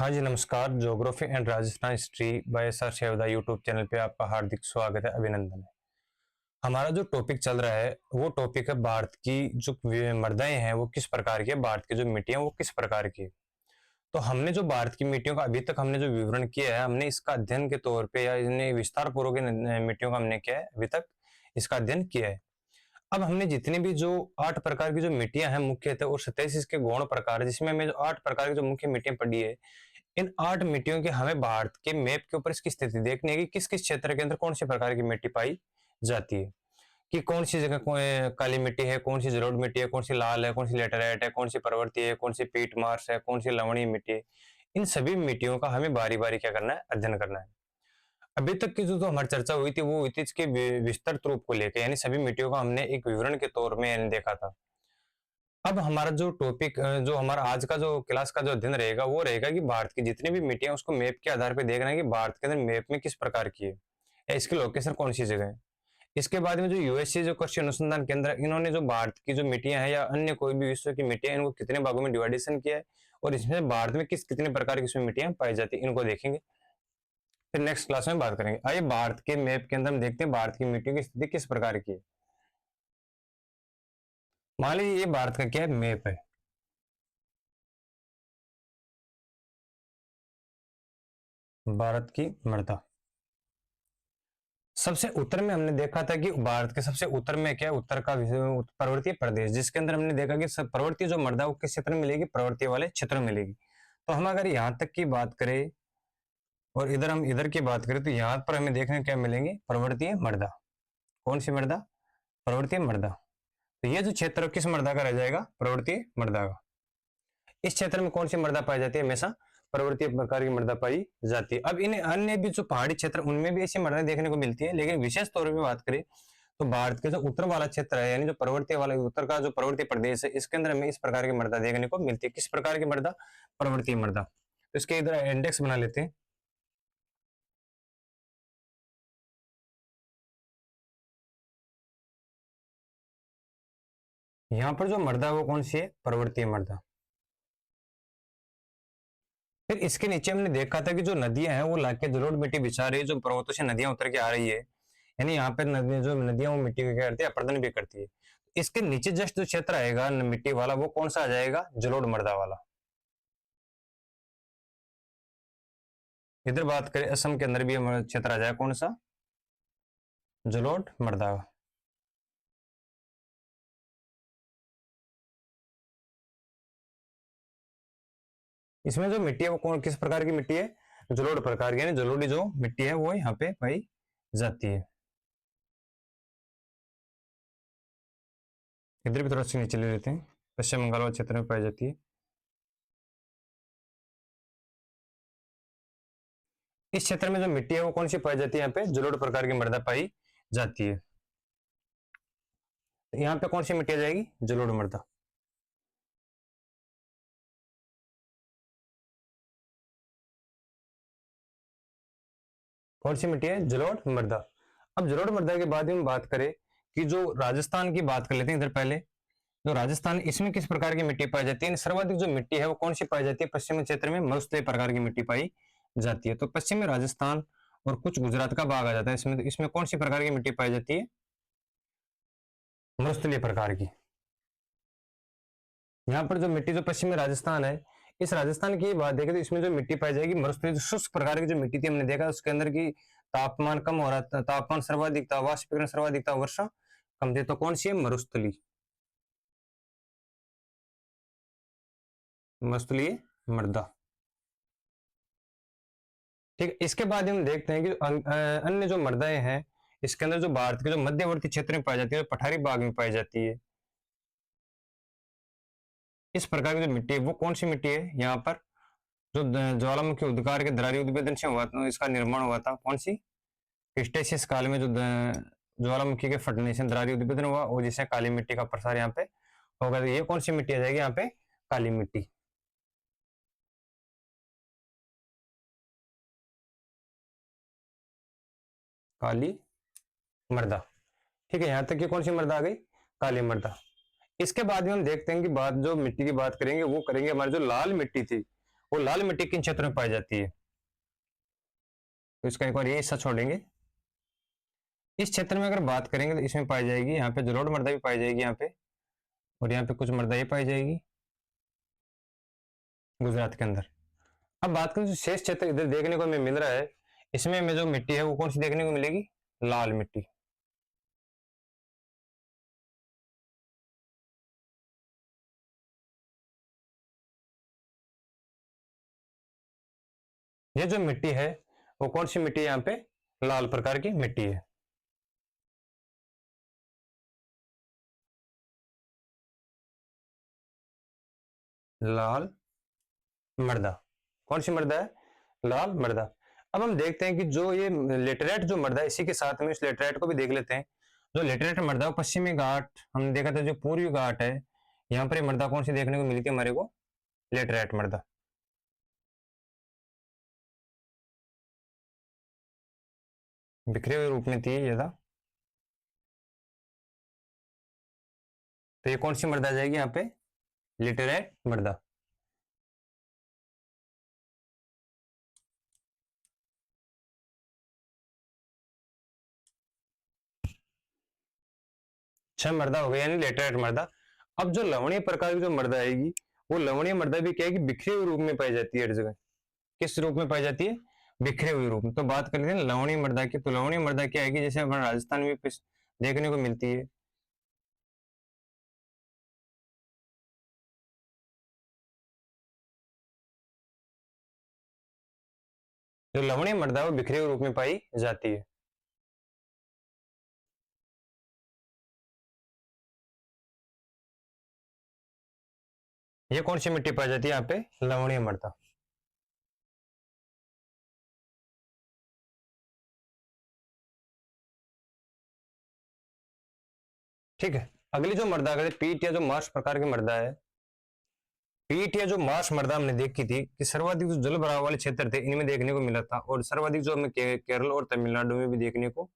हाँ जी, नमस्कार। Geography and Rajasthan history by S R. Shevda YouTube channel पे आपका हार्दिक स्वागत है, अभिनंदन है। हमारा जो टॉपिक चल रहा है वो टॉपिक है भारत की जो मृदाएं हैं वो किस प्रकार की है, भारत की जो मिट्टियां वो किस प्रकार की है। तो हमने जो भारत की मिट्टियों का अभी तक हमने जो विवरण किया है, हमने इसका अध्ययन के तौर पे या इन्हें विस्तार पूर्वक मिट्टियों का हमने किया है, अभी तक इसका अध्ययन किया है। अब हमने जितने भी जो 8 प्रकार की जो मिट्टियां हैं मुख्यतः और 27 इसके गौण प्रकार, जिसमें हमें जो 8 प्रकार की जो मुख्य मिट्टियां पड़ी है, इन 8 मिट्टियों के हमें भारत के मैप के ऊपर इसकी स्थिति देखनी है कि किस किस क्षेत्र के अंदर कौन सी प्रकार की मिट्टी पाई जाती है, कि कौन सी जगह काली मिट्टी है, कौन सी जलोढ़ मिट्टी है, कौन सी लाल है, कौन सी लेटराइट है, कौन सी पर्वतीय है, कौन सी पीट मार्श है, कौन सी लवणीय मिट्टी है। इन सभी मिट्टियों का हमें बारी बारी क्या करना है, अध्ययन करना है। अभी तक की जो हमारी चर्चा हुई थी वो हुई थी इसके विस्तृत रूप को लेकर, यानी सभी मिट्टियों का हमने एक विवरण के तौर में यानी देखा था। अब हमारा जो टॉपिक जो हमारा आज का जो क्लास का जो अध्ययन रहेगा वो रहेगा कि भारत की जितनी भी मिट्टियां उसको मैप के आधार पर देखना है कि भारत के अंदर मैप में किस प्रकार की है या इसकी लोकेशन कौन सी जगह है। इसके बाद में जो यूएससी जो कृषि अनुसंधान केंद्र, इन्होंने जो भारत की जो मिट्टियां हैं या अन्य कोई भी विश्व की मिट्टियां इनको कितने भागों में डिवाइडेशन किया है और इसमें भारत में कितने प्रकार की इसमें मिट्टियां पाई जाती है, इनको देखेंगे। फिर नेक्स्ट क्लास में बात करेंगे। आइए भारत के मैप के अंदर हम देखते हैं भारत की मिट्टियों की स्थिति किस प्रकार की है। मान लीजिए ये भारत का क्या है, मैप है। भारत की मृदा सबसे उत्तर में हमने देखा था कि भारत के सबसे उत्तर में क्या है, उत्तर का पर्वतीय प्रदेश, जिसके अंदर हमने देखा कि पर्वतीय जो मृदा वो किस क्षेत्र में मिलेगी, पर्वतीय वाले क्षेत्र में मिलेगी। तो हम अगर यहाँ तक की बात करें और इधर हम इधर की बात करें तो यहाँ पर हमें देखने क्या मिलेंगे, पर्वतीय मृदा। कौन सी मृदा, पर्वतीय मृदा। तो ये जो क्षेत्र किस मृदा का रह जाएगा, पर्वतीय मृदा का। इस क्षेत्र में कौन सी मृदा पाई जाती है, हमेशा पर्वतीय प्रकार की मृदा पाई जाती है। अब इन अन्य भी जो पहाड़ी क्षेत्र उनमें भी ऐसी मृदा देखने को मिलती है, लेकिन विशेष तौर पर बात करें तो भारत के जो उत्तर वाला क्षेत्र है, यानी जो पर्वतीय वाला उत्तर का जो पर्वतीय प्रदेश है, इसके अंदर हमें इस प्रकार की मृदा देखने को मिलती है। किस प्रकार की मृदा, पर्वतीय मृदा। तो इसके इधर इंडेक्स बना लेते हैं। यहाँ पर जो मृदा है वो कौन सी है, पर्वतीय मृदा। फिर इसके नीचे हमने देखा था कि जो नदियां हैं वो लाके जलोढ़ मिट्टी बिछा रही है, जो पर्वतों से नदियां उतर के आ रही है, यानी यहाँ पर जो नदियां वो मिट्टी को क्या करती है, अपर्दन भी करती है। इसके नीचे जस्ट जो क्षेत्र आएगा मिट्टी वाला वो कौन सा आ जाएगा, जलोढ़ मृदा वाला। इधर बात करें असम के अंदर भी क्षेत्र आ जाएगा कौन सा, जलोढ़ मृदा। इसमें जो मिट्टी है वो कौन किस प्रकार की मिट्टी है, जलोढ़ प्रकार की, यानी जलोढ़ी जो मिट्टी है वो यहाँ पे पाई जाती है। इधर भी थोड़ा सा नीचे ले लेते हैं, पश्चिम बंगाल वाले क्षेत्र में पाई जाती है। इस क्षेत्र में जो मिट्टी है वो कौन सी पाई जाती है, यहाँ पे जलोढ़ प्रकार की मृदा पाई जाती है। तो यहाँ पे कौन सी मिट्टी आ जाएगी, जलोढ़ मृदा। कौन सी मिट्टी है, जलोढ़ मृदा। अब जलोढ़ मृदा के बाद हम बात करें कि जो राजस्थान की बात कर लेते हैं। इधर पहले जो राजस्थान, इसमें किस प्रकार की मिट्टी पाई जाती है, सर्वाधिक जो मिट्टी है वो कौन सी पाई जाती है, पश्चिमी क्षेत्र में मरुस्थलीय प्रकार की मिट्टी पाई जाती है। तो पश्चिमी राजस्थान और कुछ गुजरात का भाग आ जाता है इसमें। तो इसमें कौन सी प्रकार की मिट्टी पाई जाती है, मरुस्थलीय प्रकार की। यहाँ पर जो मिट्टी जो पश्चिमी राजस्थान है, इस राजस्थान की बात देखें तो इसमें जो मिट्टी पाई जाएगी मरुस्थलीय, जो शुष्क प्रकार की जो मिट्टी थी हमने देखा उसके अंदर की तापमान कम हो रहा था, तापमान सर्वाधिक था, वाष्पीकरण सर्वाधिक था, वर्षा कम थी। तो कौन सी है, मरुस्थली, मरुस्थलीय मृदा। ठीक है, इसके बाद हम देखते हैं कि अन्य जो मृदाएं हैं इसके अंदर जो भारत के जो मध्यवर्ती क्षेत्र में पाई जाती है, पठारी भाग में पाई जाती है। इस प्रकार की जो मिट्टी है वो कौन सी मिट्टी है, यहाँ पर जो ज्वालामुखी उद्गार के दरारी उद्भेदन से हुआ था, इसका निर्माण हुआ था, कौन सी, क्रिटेशियस काल में जो ज्वालामुखी के फटने से दरारी उद्भेदन हुआ और जिससे काली मिट्टी का प्रसार यहाँ पे होगा। तो ये कौन सी मिट्टी आ जाएगी, यहाँ पे काली मिट्टी। काली मृदा। ठीक है, यहां तक की कौन सी मृदा आ गई, काली मृदा। इसके बाद में हम देखते हैं कि बात जो मिट्टी की बात करेंगे वो करेंगे हमारी जो लाल मिट्टी थी वो लाल मिट्टी किन क्षेत्रों में पाई जाती है? तो इसका एक बार ये हिस्सा छोड़ेंगे। इस क्षेत्र में अगर बात करेंगे तो इसमें पाई जाएगी, यहाँ पे जलोढ़ मृदा भी पाई जाएगी यहाँ पे, और यहाँ पे कुछ मृदा ये पाई जाएगी गुजरात के अंदर। अब बात करें जो शेष क्षेत्र इधर देखने को हमें मिल रहा है, इसमें हमें जो मिट्टी है वो कौन सी देखने को मिलेगी? लाल मिट्टी। ये जो मिट्टी है वो कौन सी मिट्टी है? यहाँ पे लाल प्रकार की मिट्टी है। लाल मृदा। कौन सी मृदा है? लाल मृदा। अब हम देखते हैं कि जो ये लेटेराइट जो मृदा है, इसी के साथ में इस लेटेराइट को भी देख लेते हैं। जो लेटेराइट मृदा पश्चिमी घाट, हमने देखा था जो पूर्वी घाट है, यहाँ पर मृदा कौन सी देखने को मिली थी हमारे को? लेटेराइट मृदा। बिखरे हुए रूप में थी ये था। तो ये कौन सी मृदा आ जाएगी यहाँ पे? लेटेराइट मृदा। छह मृदा हो गई यानी लेटेराइट मृदा। अब जो लवणीय प्रकार की जो मृदा आएगी, वो लवणीय मृदा भी क्या है कि बिखरे हुए रूप में पाई जाती है हर जगह। किस रूप में पाई जाती है? बिखरे हुए रूप में। तो बात करते हैं लवणीय मृदा की, तो लवणीय मृदा क्या आएगी? जैसे हमारे राजस्थान में देखने को मिलती है। जो लवणीय मृदा है वो बिखरे हुए रूप में पाई जाती है। ये कौन सी मिट्टी पाई जाती है यहाँ पे? लवणीय मृदा। ठीक है। अगली जो मृदा है पीट या जो मार्श प्रकार की मृदा है, पीट या जो मार्श मृदा हमने देखी थी कि सर्वाधिक जो जल भराव वाले क्षेत्र थे इनमें देखने को मिला था, और सर्वाधिक जो हमें केरल और तमिलनाडु में भी देखने को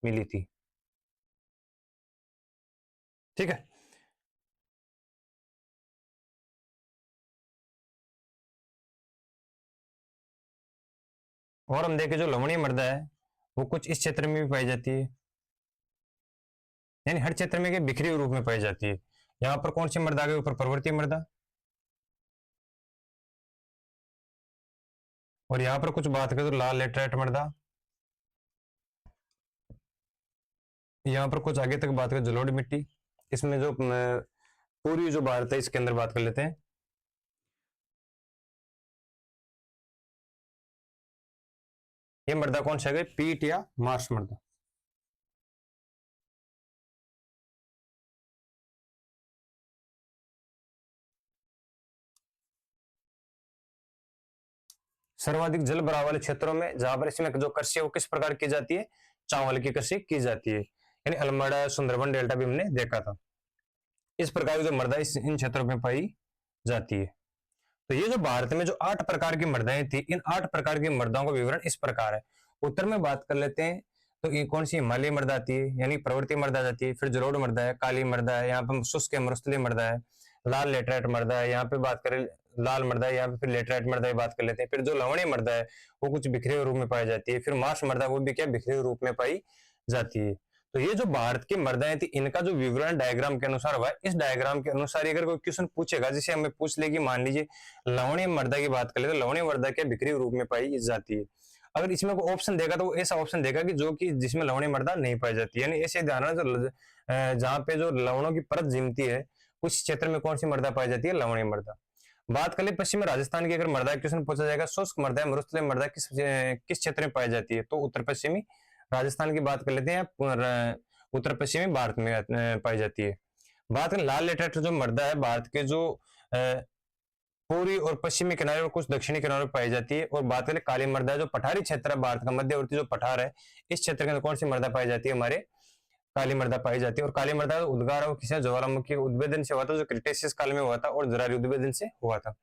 मिली थी। ठीक है। और हम देखें जो लवणीय मृदा है वो कुछ इस क्षेत्र में भी पाई जाती है, यानी हर क्षेत्र में बिखरी रूप में पाई जाती है। यहाँ पर कौन सी मृदा के ऊपर? पर्वतीय मृदा। और यहाँ पर कुछ बात करें तो लाल लेटराइट मृदा। यहाँ पर कुछ आगे तक बात करें जलोढ़ मिट्टी। इसमें जो पूर्वी जो भारत है इसके अंदर बात कर लेते हैं। ये मृदा कौन सा है? पीट या मार्श मृदा। सर्वाधिक जल भराव वाले क्षेत्रों में जहां पर इसमें जो कृषि है वो किस प्रकार की जाती है? चावल की कृषि की जाती है, यानी अल्मोड़ा सुंदरबन डेल्टा भी हमने देखा था। इस प्रकार की जो मृदा इन क्षेत्रों में पाई जाती है। तो ये जो भारत में जो 8 प्रकार की मृदाएं थी, इन 8 प्रकार की मृदाओं का विवरण इस प्रकार है। उत्तर में बात कर लेते हैं तो ये कौन सी? हिमालय मृदा आती है, यानी पर्वतीय मृदा जाती है। फिर जलोढ़ मृदा है, काली मृदा है, यहाँ पर शुष्क मरुस्थलीय मृदा है, लाल लेटराइट मृदा है। यहाँ पे बात करें लाल मृदा है, यहाँ पे फिर लेटराइट मृदा की बात कर लेते हैं। फिर जो लवणीय मृदा है वो कुछ बिखरे हुए रूप में पाई जाती है। फिर मार्श मृदा वो भी क्या बिखरे हुए रूप में पाई जाती है। तो ये जो भारत की मृदाएं थी इनका जो विवरण डायग्राम के अनुसार हुआ है, इस डायग्राम के अनुसार अगर कोई क्वेश्चन पूछेगा, जिसे हमें पूछ ले कि मान लीजिए लवणीय मृदा की बात कर ले तो लवणीय मृदा क्या बिखरे रूप में पाई जाती है। अगर इसमें कोई ऑप्शन देगा तो वो ऐसा ऑप्शन देगा कि जो कि जिसमें लवणीय मृदा नहीं पाई जाती, यानी ऐसे ध्यान रखना जहां पे जो लवणों की परत जमती है उस क्षेत्र में कौन सी मृदा पाई जाती है? लवणीय मृदा। बात कर ले पश्चिमी राजस्थान की, अगर मृदा क्वेश्चन पूछा जाएगा शुष्क मृदा मरुस्थलीय मृदा किस क्षेत्र में पाई जाती है, तो उत्तर पश्चिमी राजस्थान की बात कर लेते हैं, उत्तर पश्चिमी भारत में पाई जाती है। बात करें लाल लेटराइट जो मृदा है भारत के जो पूर्वी और पश्चिमी किनारे और कुछ दक्षिणी किनारे पर पाई जाती है। और बात करें काली मृदा जो पठारी क्षेत्र है भारत का, मध्यवर्ती जो पठार है इस क्षेत्र के अंदर कौन सी मृदा पाई जाती है? हमारे काली मृदा पाई जाती है। और काली मृदा उद्गार और किसी ज्वालामुखी उद्भेदन से हुआ था, जो क्रिटेशियस काल में हुआ था, और जरारी उद्भेदन से हुआ था।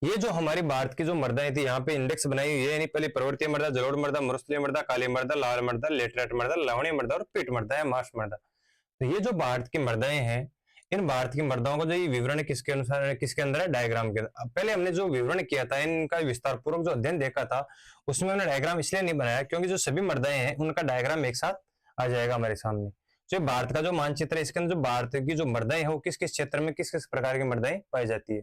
ये जो हमारी भारत की जो मृदाएं थी यहाँ पे इंडेक्स बनाई हुई है, यानी पहले पर्वतीय मृदा, जलोढ़ मृदा, मरुस्थलीय मृदा, काली मृदा, लाल मृदा, लेटराइट मृदा, लवणीय मृदा और पीट मृदा है, मार्श मृदा। तो ये जो भारत की मृदाएं हैं इन भारत की मर्दाओं का जो ये विवरण है किसके अनुसार है, किसके अंदर है, डायग्राम के अंदर। पहले हमने जो विवरण किया था, इनका विस्तार पूर्वक जो अध्ययन देखा था, उसमें हमने डायग्राम इसलिए नहीं बनाया क्योंकि जो सभी मर्दाएं हैं उनका डायग्राम एक साथ आ जाएगा हमारे सामने। जो भारत का जो मानचित्र है, इसके अंदर जो भारत की जो मर्दाएं हैं वो किस किस क्षेत्र में किस किस प्रकार की मर्दाएं पाई जाती है।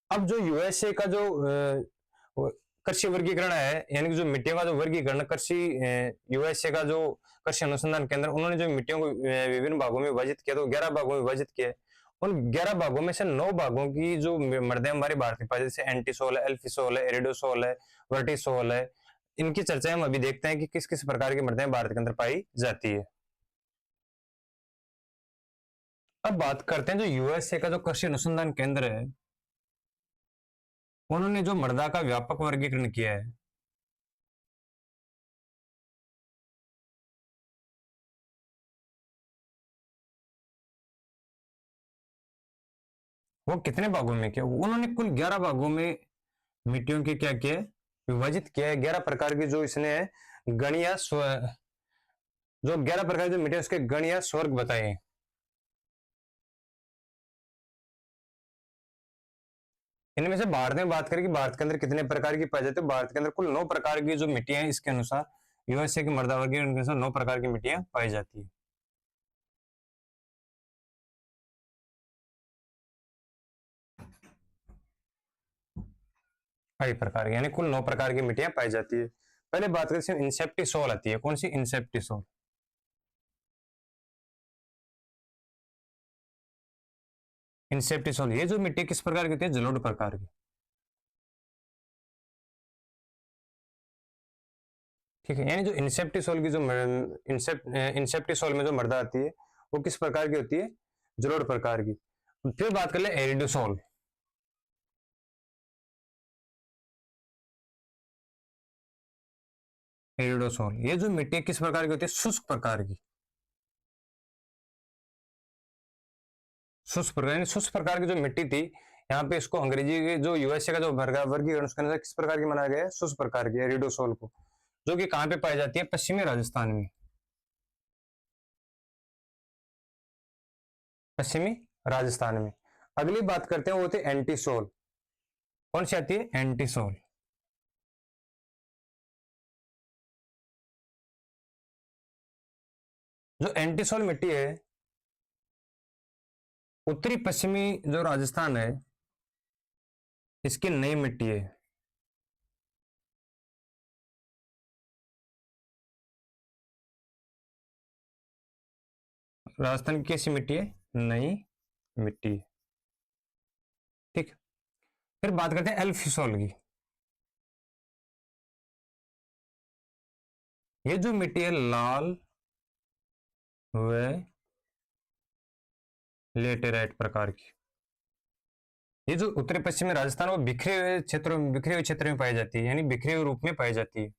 अब जो यूएसए का जो कृषि वर्गीकरण है, यानी कि जो मिट्टियों का जो वर्गीकरण कृषि, यूएसए का जो कृषि अनुसंधान केंद्र, उन्होंने जो मिट्टियों को विभिन्न भागों में विभाजित किया, तो 11 भागों में विभाजित किया। उन 11 भागों में से 9 भागों की जो मर्दे हमारे भारत में पाई, जैसे एंटीसोल है, एल्फिसोल है, एरिडोसोल है, वर्टिसोल है। इनकी चर्चा हम अभी देखते हैं कि किस किस प्रकार की मर्दे भारत के अंदर पाई जाती है। अब बात करते हैं जो यूएसए का जो कृषि अनुसंधान केंद्र है, उन्होंने जो मृदा का व्यापक वर्गीकरण किया है। वो कितने भागों में किया, उन्होंने कुल 11 भागों में मिट्टियों के क्या किया, विभाजित किया है। 11 प्रकार की जो इसने गण या जो 11 प्रकार की जो मिट्टी, उसके गण या स्वर्ग बताए हैं। इनमें से भारत में बात करें कि भारत के अंदर कितने प्रकार की पाई जाती है, भारत के अंदर कुल 9 प्रकार की जो मिट्टियां हैं, इसके अनुसार यूएसए की मृदा वर्गीकरण के अनुसार 9 प्रकार की मिट्टियां पाई जाती है। कई प्रकार की, यानी कुल 9 प्रकार की मिट्टियां पाई जाती है। पहले बात करें इंसेप्टिसोल आती है, कौन सी, इंसेप्टिसोल। इंसेप्टिसोल, ये जो मिट्टी किस प्रकार की होती है, जलोढ़ प्रकार की। ठीक है, यानी जो इंसेप्टिसोल की जो इंसेप्टिसोल में जो मृदा आती है, वो किस प्रकार की होती है, जलोढ़ प्रकार की। फिर बात कर ले एरिडोसोल। एरिडोसोल, ये जो मिट्टी किस प्रकार की होती है, शुष्क प्रकार की। शुष्क प्रकार, यानी शुष्क प्रकार की जो मिट्टी थी, यहाँ पे इसको अंग्रेजी के जो यूएसए का जो वर्गीकरण, उसके अंदर किस प्रकार की मनाया गया है, शुष्क प्रकार की, एरिडोसोल को, जो कि कहाँ पे पाई जाती है, पश्चिमी राजस्थान में। पश्चिमी राजस्थान में। अगली बात करते हैं, वो होती है एंटीसोल। कौन सी आती है, एंटीसोल। जो एंटीसोल मिट्टी है, उत्तरी पश्चिमी जो राजस्थान है, इसकी नई मिट्टी है। राजस्थान की कैसी मिट्टी है, नई मिट्टी है। ठीक। फिर बात करते हैं एल्फिसोल की। ये जो मिट्टी है, लाल व लेटेराइट प्रकार की। ये जो उत्तरी पश्चिमी राजस्थान, वो बिखरे हुए क्षेत्र में पाई जाती है, यानी बिखरे हुए रूप में पाई जाती है।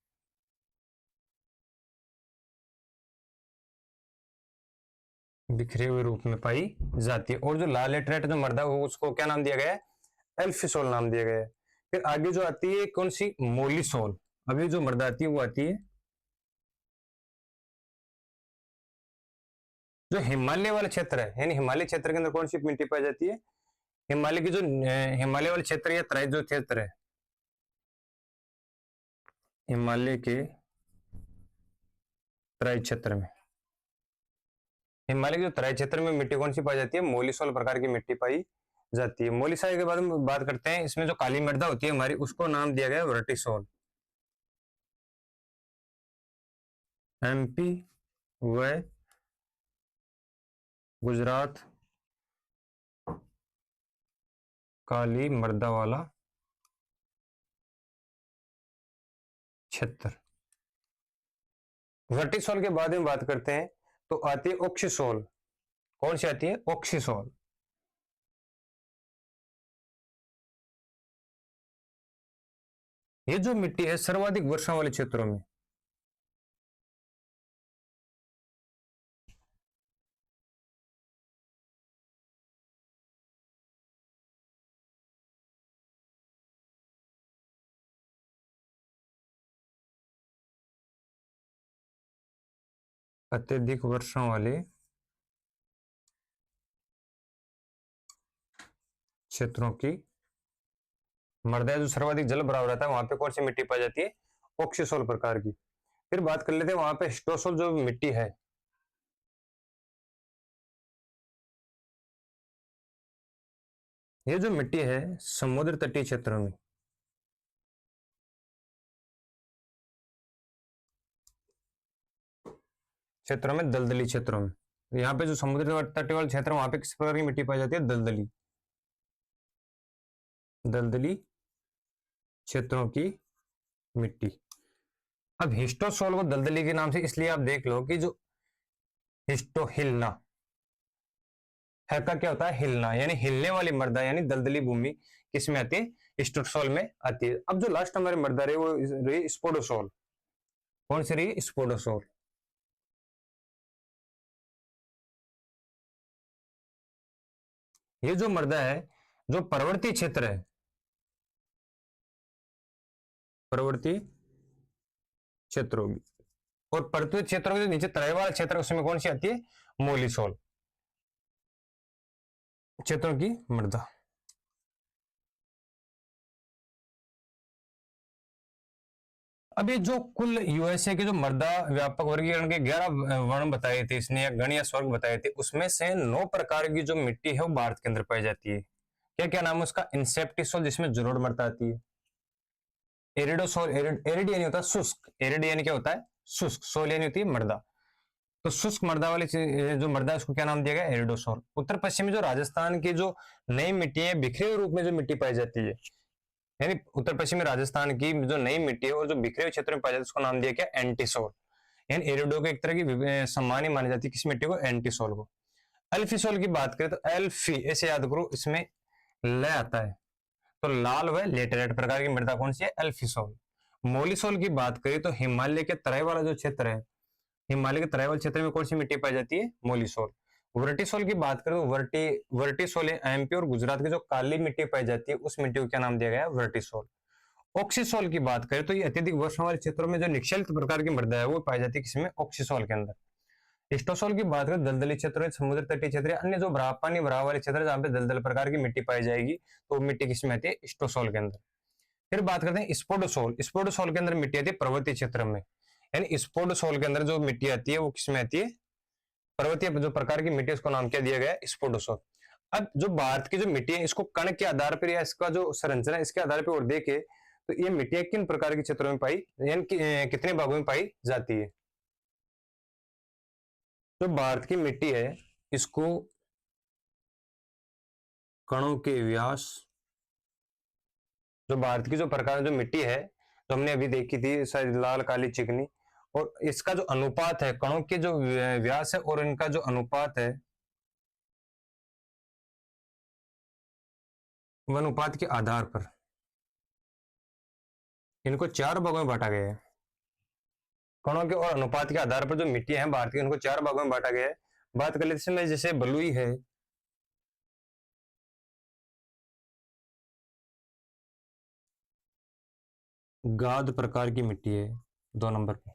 बिखरे हुए रूप में पाई जाती है। और जो लाल लेटेराइट जो मृदा, वो उसको क्या नाम दिया गया है, एल्फिसोल नाम दिया गया है। फिर आगे जो आती है कौन सी, मोलिसोल। अभी जो मृदा आती है वो आती है जो हिमालय वाला क्षेत्र है, यानी हिमालय क्षेत्र के अंदर कौन सी मिट्टी पाई जाती है, हिमालय की जो हिमालय वाले क्षेत्र या तराई जो क्षेत्र है, हिमालय के तराई क्षेत्र में, हिमालय के जो तराई क्षेत्र में मिट्टी कौन सी पाई जाती है, मोलिसोल प्रकार की मिट्टी पाई जाती है। मोलिसाई के बाद में बात करते हैं, इसमें जो काली मृदा होती है हमारी, उसको नाम दिया गया वर्टिसोल। एमपी व गुजरात काली मृदा वाला क्षेत्र। वर्टिसोल के बाद में बात करते हैं, तो आती है ऑक्सीसोल। कौन सी आती है, ऑक्सीसोल। ये जो मिट्टी है सर्वाधिक वर्षा वाले क्षेत्रों में। अत्यधिक वर्षा वाले क्षेत्रों की मृदा जो सर्वाधिक जल भराव रहता है वहां पे कौन सी मिट्टी पाई जाती है? ऑक्सीसोल प्रकार की। फिर बात कर लेते हैं वहां पे हिस्टोसोल जो मिट्टी है, ये जो मिट्टी है समुद्र तटीय क्षेत्रों में, दलदली क्षेत्रों में, यहाँ पे जो समुद्र तट वाले क्षेत्र वहां पे किस प्रकार की मिट्टी पाई जाती है? दलदली, दलदली क्षेत्रों की मिट्टी। अब हिस्टोसोल को दलदली के नाम से इसलिए आप देख लो कि जो हिस्टो हिलना है का क्या होता है? हिलना, यानी हिलने वाली मृदा यानी दलदली भूमि किस में आती है? हिस्टोसोल में आती है। अब जो लास्ट हमारी मृदा रही वो रही स्पोडोसोल। कौन सी रही? स्पोडोसोल। ये जो मृदा है जो पर्वतीय क्षेत्र है, पर्वतीय क्षेत्रों की, और पर्वतीय क्षेत्रों के नीचे तराई वाला क्षेत्र उसमें कौन सी आती है? मोलिसोल क्षेत्रों की मृदा। अब ये जो कुल यूएसए के जो मृदा व्यापक वर्गीकरण के 11 वर्ण बताए थे इसने, या गण या स्वर्ग बताए थे, उसमें से 9 प्रकार की जो मिट्टी है वो भारत के अंदर पाई जाती है। क्या क्या नाम है उसका? इंसेप्टिसोल जिसमें जलोढ़ मृदा आती है, एरिडोसोल, एरिड यानी होता है शुष्क, एरिड यानी क्या होता है? शुष्क, सोल यानी होती है मृदा, तो शुष्क मृदा वाली जो मृदा है उसको क्या नाम दिया गया? एरिडोसोल। उत्तर पश्चिमी जो राजस्थान की जो नई मिट्टी है, बिखरे हुए रूप में जो मिट्टी पाई जाती है, यानी उत्तर पश्चिमी राजस्थान की जो नई मिट्टी है और जो बिखरे हुए क्षेत्र में पाई जाती है उसको नाम दिया गया एंटीसोल। यानी एरिडो को एक तरह की सम्मानी मानी जाती है किस मिट्टी को? एंटीसोल को। अल्फीसोल की बात करें तो एल्फी ऐसे याद करो, इसमें ल आता है, तो लाल व लेटेराइट प्रकार की मृदा कौन सी है? एल्फीसोल। मोलिसोल की बात करें तो हिमालय के तराई वाला जो क्षेत्र है, हिमालय के तराई वाले क्षेत्र में कौन सी मिट्टी पाई जाती है? मोलिसोल। वर्टिसोल की बात करें तो वर्टिसोल एमपी और गुजरात की जो काली मिट्टी पाई जाती है उस मिट्टी को क्या नाम दिया गया? वर्टिसोल। ऑक्सीसोल की बात करें तो ये अत्यधिक वर्षा वाले क्षेत्रों में जो निक्षेपित प्रकार की मृदा है वो पाई जाती है किसमें? ऑक्सीसोल के अंदर। हिस्टोसोल की बात करें दलदली क्षेत्र, समुद्र तटीय क्षेत्र, अन्य जो पानी भराव वाले क्षेत्र जहां पे दलदल प्रकार की मिट्टी पाई जाएगी तो वो मिट्टी किसमें आती है? हिस्टोसोल के अंदर। फिर बात करते हैं स्पोडोसोल। स्पोडोसोल के अंदर मिट्टी आती है पर्वतीय क्षेत्र में, यानी स्पोडोसोल के अंदर जो मिट्टी आती है वो किसमें आती है? पर्वतीय जो प्रकार की मिट्टी, उसको नाम क्या दिया गया है? स्पोडोसोल। अब जो भारत की जो मिट्टी है इसको कण के आधार पर या इसका जो संरचना है इसके आधार पर और देखे तो ये मिट्टियां किन प्रकार के क्षेत्रों में पाई, यानी कितने भागों में पाई जाती है? जो भारत की मिट्टी है इसको कणों के व्यास, जो भारत की जो प्रकार जो मिट्टी है जो हमने अभी देखी थी शायद लाल काली चिकनी, और इसका जो अनुपात है कणों के जो व्यास है और इनका जो अनुपात है वह अनुपात के आधार पर इनको 4 भागों में बांटा गया है। कणों के और अनुपात के आधार पर जो मिट्टी है भारत की उनको 4 भागों में बांटा गया है। बात कर लेते हैं जैसे बलुई है, गाद प्रकार की मिट्टी है 2 नंबर पे,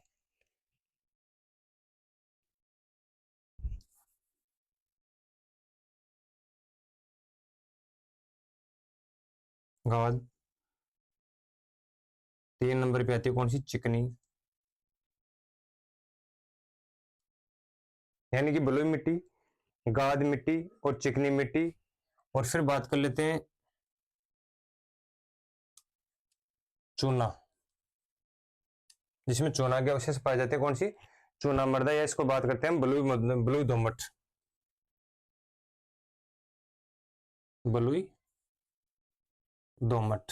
गाद। 3 नंबर पे आती है कौन सी? चिकनी, यानी कि बलुई मिट्टी, गाद मिट्टी और चिकनी मिट्टी। और फिर बात कर लेते हैं चूना, जिसमें चूना के अवशेष पाए जाते हैं कौन सी? चूना मृदा, या इसको बात करते हैं बलुई दोमट, बलुई दोमट।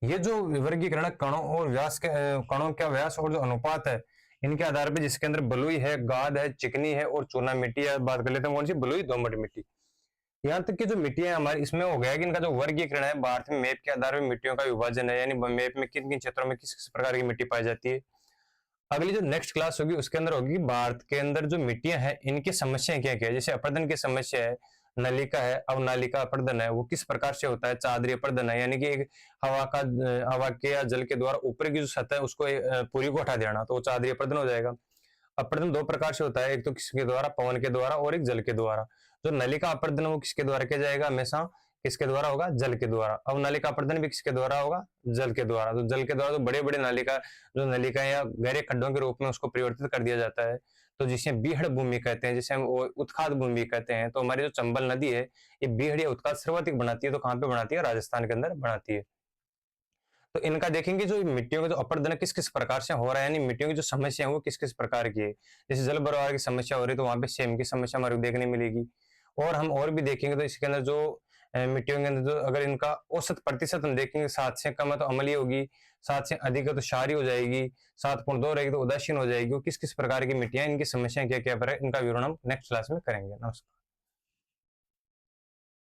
ये जो वर्गीकरण कणों और व्यास के कणों का व्यास और जो अनुपात है इनके आधार पर, जिसके अंदर बलुई है, गाद है, चिकनी है और चूना मिट्टी है, बात कर लेते हैं कौन सी? बलुई दोमट मिट्टी। यहाँ तक कि जो मिट्टी है हमारी इसमें हो गया कि इनका जो वर्गीकरण है भारत में मैप के आधार पर मिट्टियों का विभाजन है, यानी मैप में किन किन क्षेत्रों में किस किस प्रकार की मिट्टी पाई जाती है। अगली जो नेक्स्ट क्लास होगी उसके अंदर होगी भारत के अंदर जो मिट्टियां हैं इनकी समस्याएं क्या क्या है। जैसे अपर्दन की समस्या है, नलिका है, अवनालिका अपर्दन है, वो किस प्रकार से होता है? चादरी अपर्दन है, यानी कि एक हवा के या जल के द्वारा ऊपर की जो सतह है उसको पूरी को हटा देना, तो वो चादरी अपर्दन हो जाएगा। अपर्दन 2 प्रकार से होता है, एक तो किसके द्वारा? पवन के द्वारा और एक जल के द्वारा। जो नलिका अपर्दन वो किसके द्वारा किया जाएगा? हमेशा किसके द्वारा होगा? जल के द्वारा। अब नलिका अपरदन भी किसके द्वारा होगा? जल के द्वारा। तो जल के द्वारा तो बड़े बड़े नलिका, जो नलिका या गहरे खड्डों के रूप में उसको परिवर्तित कर दिया जाता है, तो जिसे बीहड़ भूमि कहते हैं, जिसे हम उत्खाद भूमि कहते हैं। तो हमारी जो चंबल नदी है, ये बीहड़ या उत्खाद सर्वाधिक बनाती है। तो कहाँ पे बनाती है? राजस्थान के अंदर बनाती है। तो इनका देखेंगे जो मिट्टियों का जो अपरदन किस किस प्रकार से हो रहा है, यानी मिट्टियों की जो समस्या है वो किस किस प्रकार की है। जैसे जल बरवार की समस्या हो रही है, तो वहां पे सेम की समस्या हमारे को देखने मिलेगी। और हम और भी देखेंगे तो इसके अंदर जो मिट्टियों के अंदर जो अगर इनका औसत प्रतिशत हम देखेंगे, 7 से कम है तो अम्लीय होगी, 7 से अधिक है तो क्षारीय हो जाएगी, 7.2 रहेगी तो उदासीन हो जाएगी। वो किस किस प्रकार की मिट्टियां, इनकी समस्याएं क्या क्या पर है, इनका विवरण हम नेक्स्ट क्लास में करेंगे। नमस्कार।